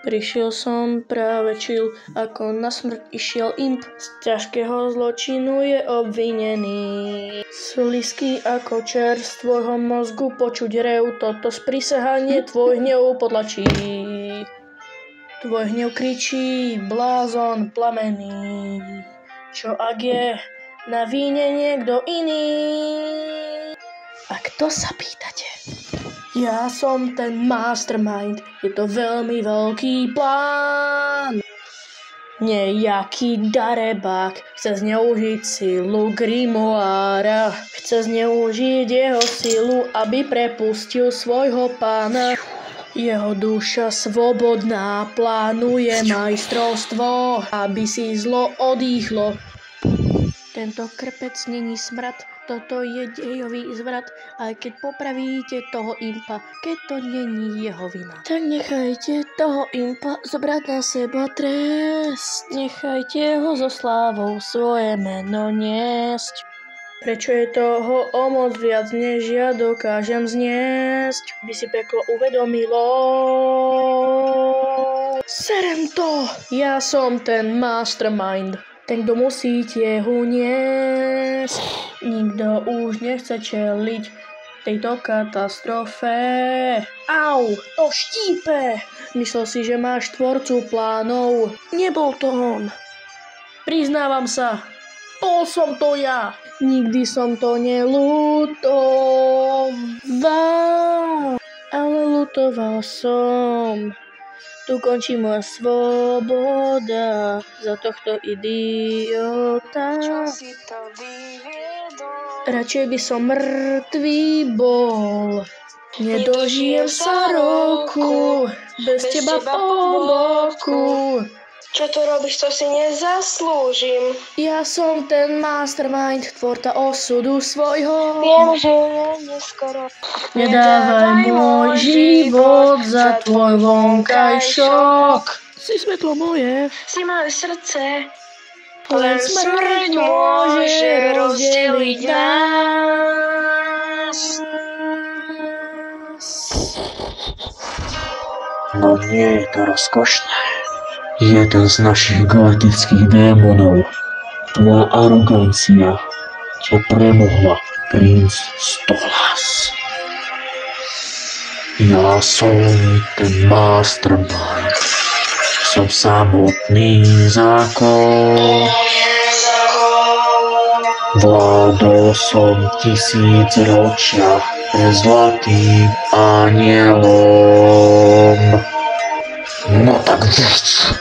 Prišiel som práve chill, ako na smrť išiel imp. Z ťažkého zločinu je obvinený. Slisky ako čer z tvojho mozgu počuť rev, toto sprisahanie tvoj hnev potlačí. Tvoj hnev kričí, blázon plamený. Čo ak je na víne niekto iný? A kto sa pýtate? Ja som ten mastermind, je to veľmi veľký plán. Nejaký darebák chce zneužiť silu grimoára. Chce zneužiť jeho silu, aby prepustil svojho pána. Jeho duša svobodná plánuje majstrovstvo, aby si zlo odýchlo. Tento krpec není smrad, toto je dejový zvrat, aj keď popravíte toho impa, keď to není jeho vina. Tak nechajte toho impa zobrať na seba trest, nechajte ho so slávou svoje meno niesť. Prečo je toho o moc viac, než ja dokážem zniesť, by si peklo uvedomilo. Serem to! Ja som ten mastermind. Ten, kto musí tiehu niesť. Nikto už nechce čeliť tejto katastrofe. Au, to štípe! Myslel si, že máš tvorcu plánov. Nebol to on. Priznávam sa, bol som to ja. Nikdy som to neľutoval, ale ľutoval som. Tu končí moja svoboda za tohto idiota. Čo si to vyviedol? Radšej by som mŕtvý bol. Nedožijem sa roku bez teba po boku. Čo tu robíš, to si nezaslúžim. Ja som ten mastermind, tvorca osudu svojho. Viem, že je neskoro. Nedávaj môj život za tvoj vonkajšok. Si svetlo moje. Si moje srdce. Len smrť môže rozdeliť nás. No nie je to rozkošné. Jeden z našich galaktických démonov, tvoja arogancia ťa premohla, princ Stolas. Ja som ten mastermind, som samotný zákon. Vládol som 1000 ročia zlatým anielom. No tak veď,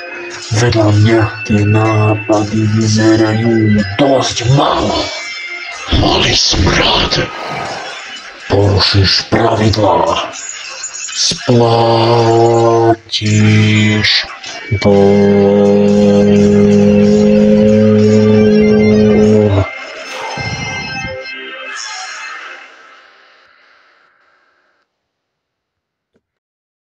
vedľa mňa tie nápady vyzerajú dosť málo. Malý smrad, porušíš pravidlá, splatíš dlh.